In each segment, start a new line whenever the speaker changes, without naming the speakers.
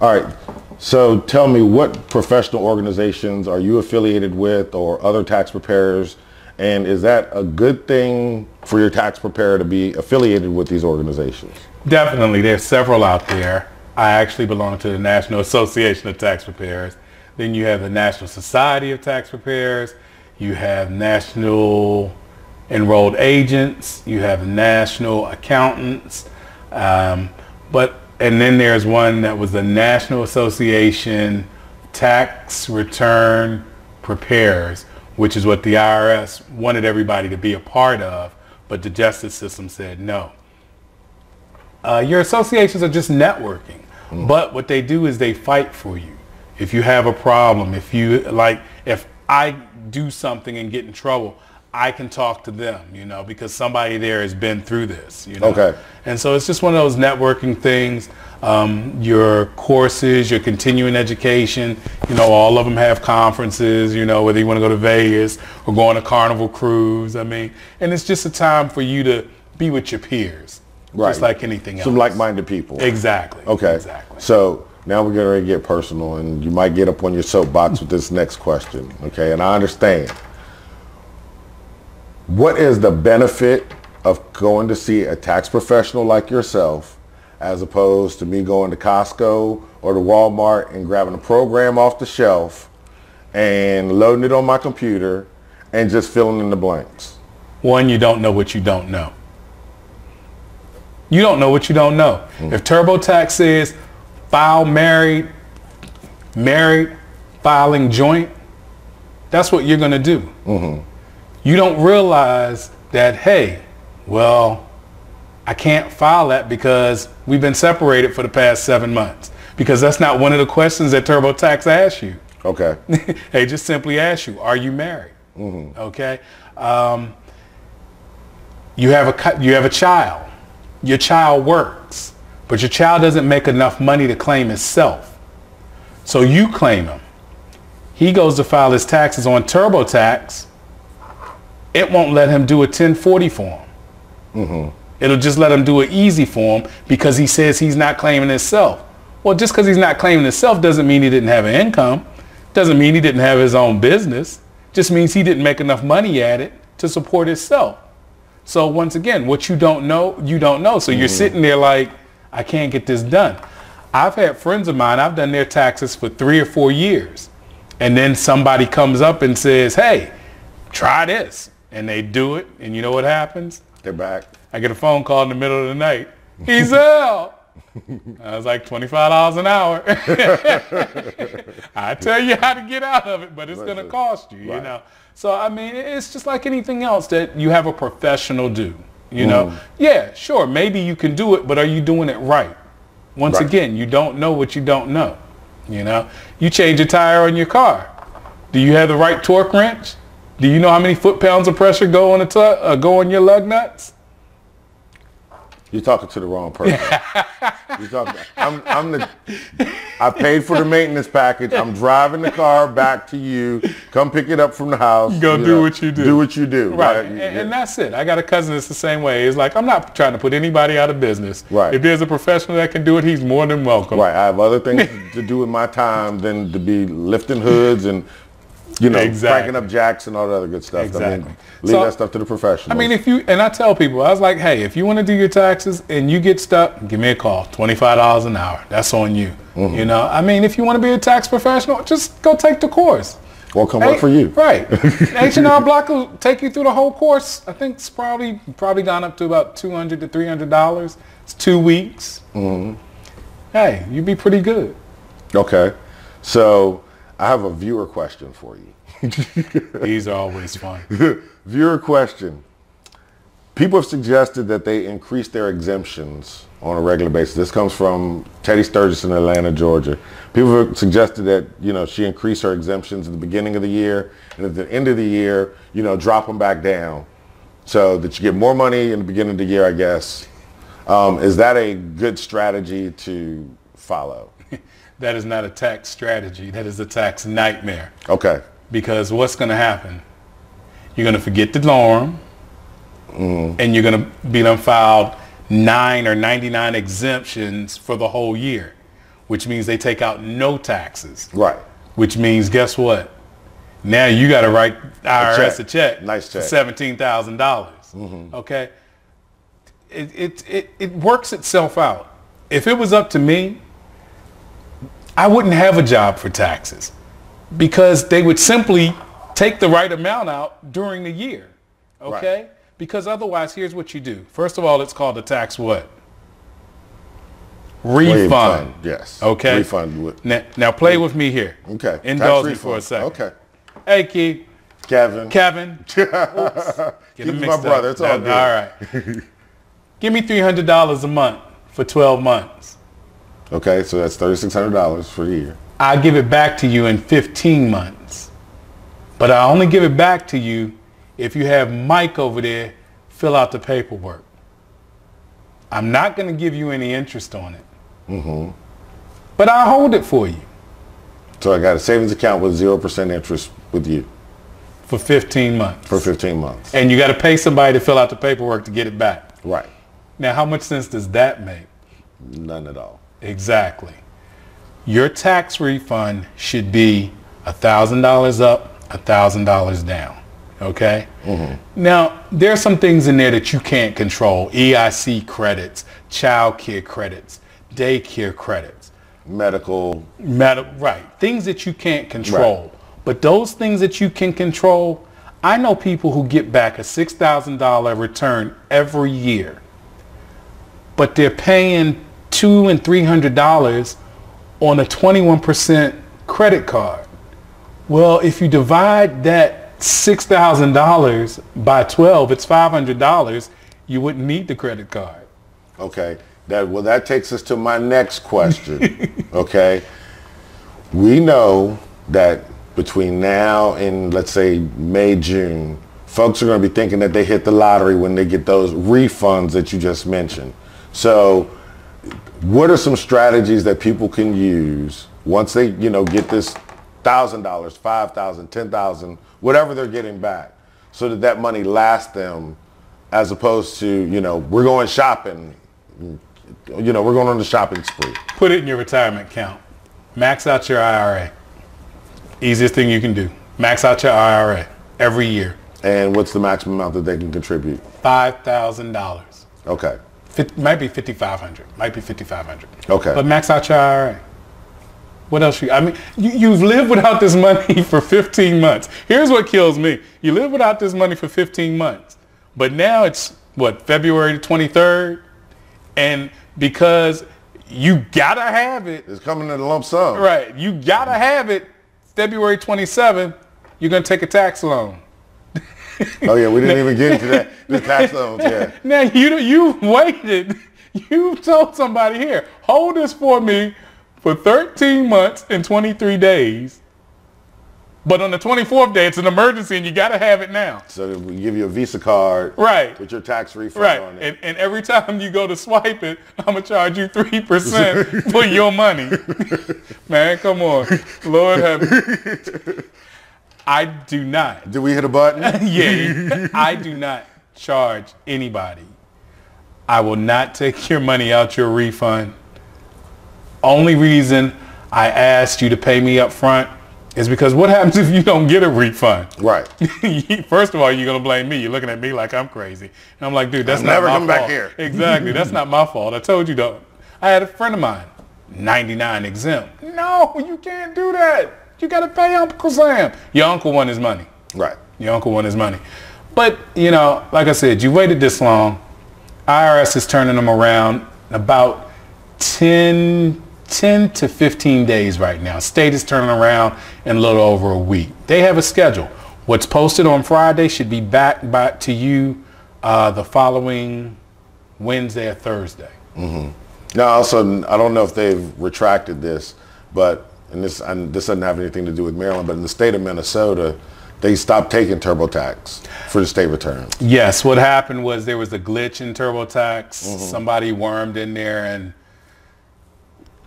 All right. So tell me, what professional organizations are you affiliated with or other tax preparers? And is that a good thing for your tax preparer to be affiliated with these organizations?
Definitely. There's several out there. I actually belong to the National Association of Tax Preparers. Then you have the National Society of Tax Preparers. You have National Enrolled Agents. You have National Accountants. And then there's one that was the National Association Tax Return Preparers, which is what the IRS wanted everybody to be a part of, but the justice system said no. Your associations are just networking, but what they do is they fight for you. If you have a problem, if I do something and get in trouble, I can talk to them, because somebody there has been through this,
Okay.
And so it's just one of those networking things. Your courses, your continuing education, all of them have conferences, whether you want to go to Vegas or go on a Carnival cruise. And it's just a time for you to be with your peers, just like anything else.
Some like-minded people.
Exactly.
Okay.
Exactly.
So now we're going to get personal, and you might get up on your soapbox with this next question, okay? And I understand. What is the benefit of going to see a tax professional like yourself as opposed to me going to Costco or to Walmart and grabbing a program off the shelf and loading it on my computer and just filling in the blanks?
One, you don't know what you don't know. You don't know what you don't know. If TurboTax says file married, filing joint, that's what you're going to do. You don't realize that, hey, well, I can't file that because we've been separated for the past 7 months, because that's not one of the questions that TurboTax asks you.
Okay.
They just simply ask you, are you married? Okay. You have a child. Your child works, but your child doesn't make enough money to claim himself. So you claim him. He goes to file his taxes on TurboTax. It won't let him do a 1040 form. It'll just let him do an easy form because he says he's not claiming himself. Well, just because he's not claiming himself doesn't mean he didn't have an income. Doesn't mean he didn't have his own business. Just means he didn't make enough money at it to support himself. So once again, what you don't know, you don't know. So you're sitting there like, I can't get this done. I've had friends of mine, I've done their taxes for 3 or 4 years. And then somebody comes up and says, hey, try this. And they do it, and you know what happens?
They're back.
I get a phone call in the middle of the night. Ezelle. I was like, $25 an hour. I tell you how to get out of it, but it's going to cost you, you know. So, it's just like anything else that you have a professional do, you know. Yeah, sure, maybe you can do it, but are you doing it right? Once again, you don't know what you don't know, you know. You change a tire on your car. Do you have the right torque wrench? Do you know how many foot-pounds of pressure go on your lug nuts?
You're talking to the wrong person. I paid for the maintenance package. I'm driving the car back to you. Come pick it up from the house.
Go do what you do.
Do what you do.
Right. And that's it. I got a cousin that's the same way. It's like, I'm not trying to put anybody out of business.
Right.
If there's a professional that can do it, he's more than welcome.
Right. I have other things to do with my time than to be lifting hoods and cranking up jacks and all that other good stuff.
Exactly.
Leave that stuff to the professionals.
And I tell people, I was like, hey, if you want to do your taxes and you get stuck, give me a call. $25 an hour. That's on you. You know, if you want to be a tax professional, just go take the course.
Or come work for you.
Right. H&R Block will take you through the whole course. I think it's probably gone up to about $200 to $300. It's 2 weeks. Hey, you'd be pretty good.
Okay. So I have a viewer question for you.
These are always fun.
Viewer question. People have suggested that they increase their exemptions on a regular basis. This comes from Teddy Sturgis in Atlanta, Georgia. People have suggested that, she increase her exemptions at the beginning of the year, and at the end of the year, drop them back down so that you get more money in the beginning of the year, I guess. Is that a good strategy to follow?
That is not a tax strategy. That is a tax nightmare.
Okay.
Because what's going to happen? You're going to forget the norm, and you're going to be filed 9 or 99 exemptions for the whole year. which means they take out no taxes.
Right.
Which means, guess what? Now you got to write IRS a check.
Nice check.
For $17,000. Okay. It works itself out. If it was up to me, I wouldn't have a job for taxes because they would simply take the right amount out during the year. Okay. Right. Because otherwise, here's what you do. First of all, it's called a tax what? Refund.
Yes.
Okay.
Refund.
Now play with me here.
Okay.
Indulge me for a second.
Okay.
Hey, Keith.
Kevin.
Oops. Get him mixed
my brother.
up.
It's all good.
All right. Give me $300 a month for 12 months.
Okay, so that's $3,600 for the year.
I give it back to you in 15 months. But I only give it back to you if you have Mike over there fill out the paperwork. I'm not going to give you any interest on it. But I'll hold it for you.
So I got a savings account with 0% interest with you.
For 15 months.
For 15 months.
And you got to pay somebody to fill out the paperwork to get it back.
Right.
Now, how much sense does that make?
None at all.
Exactly. Your tax refund should be $1,000 up, $1,000 down. Okay? Now, there are some things in there that you can't control. EIC credits, child care credits, daycare credits.
Medical.
Right. Things that you can't control. Right. But those things that you can control, I know people who get back a $6,000 return every year. But they're paying $200 and $300 on a 21% credit card. Well, if you divide that $6,000 by 12, it's $500. You wouldn't need the credit card.
Okay. That takes us to my next question. Okay. We know that between now and let's say May, June, folks are going to be thinking that they hit the lottery when they get those refunds that you just mentioned. So what are some strategies that people can use once they, get this $1,000, $5,000, $10,000, whatever they're getting back, so that money lasts them, as opposed to, we're going shopping, we're going on the shopping spree.
Put it in your retirement account. Max out your IRA. Easiest thing you can do. Max out your IRA every year.
And what's the maximum amount that they can contribute?
$5,000.
Okay.
Might be $5,500.
Okay.
But max out your IRA. What else? You've lived without this money for 15 months. Here's what kills me. You live without this money for 15 months. But now it's, February 23rd? And because you got to have it.
It's coming in a lump sum.
Right. You got to have it February 27th. You're going to take a tax loan.
Oh yeah, we didn't even get into that. The tax loans, yeah.
Now you waited. You told somebody here, hold this for me for 13 months and 23 days. But on the 24th day, it's an emergency and you got to have it now.
So we give you a Visa card.
Right.
With your tax refund on
it. And every time you go to swipe it, I'm going to charge you 3% for your money. Man, come on. Lord have mercy. I do not.
Did we hit a button?
Yeah. I do not charge anybody. I will not take your money out your refund. Only reason I asked you to pay me up front is because what happens if you don't get a refund?
Right.
First of all, you're going to blame me. You're looking at me like I'm crazy. And I'm like, dude, that's not my fault.
Never come back here.
Exactly. That's not my fault. I told you, though. I had a friend of mine, 99 exempt. No, you can't do that. You got to pay Uncle Sam. Your uncle won his money.
Right.
Your uncle won his money. But, like I said, you waited this long. IRS is turning them around about 10 to 15 days right now. State is turning around in a little over a week. They have a schedule. What's posted on Friday should be back to you the following Wednesday or Thursday.
Now, also, I don't know if they've retracted this, but this doesn't have anything to do with Maryland, but in the state of Minnesota, they stopped taking TurboTax for the state returns.
Yes, what happened was there was a glitch in TurboTax. Somebody wormed in there and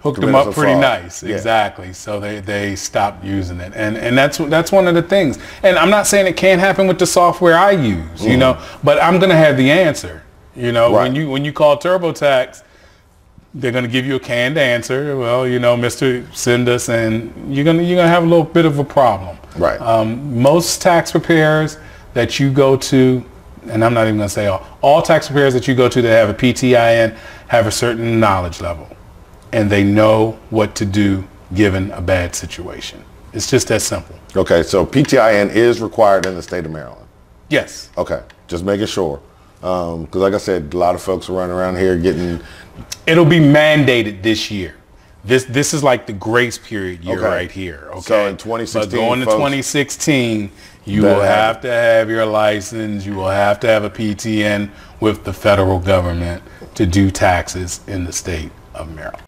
hooked them up pretty nice. Yeah. Exactly. So they stopped using it. And that's one of the things. And I'm not saying it can't happen with the software I use, but I'm going to have the answer. Right. When you call TurboTax, they're going to give you a canned answer. Well, you know, Mr. Send us, and you're gonna have a little bit of a problem.
Right.
Most tax preparers that you go to, and I'm not even going to say all tax preparers that you go to that have a PTIN have a certain knowledge level, and they know what to do given a bad situation. It's just that simple.
Okay, so PTIN is required in the state of Maryland.
Yes.
Okay, just making sure. Because like I said, a lot of folks are running around here getting...
It'll be mandated this year. This is like the grace period year right here. Okay.
So in 2016,
but going to 2016, you will have to have your license. You will have to have a PTN with the federal government to do taxes in the state of Maryland.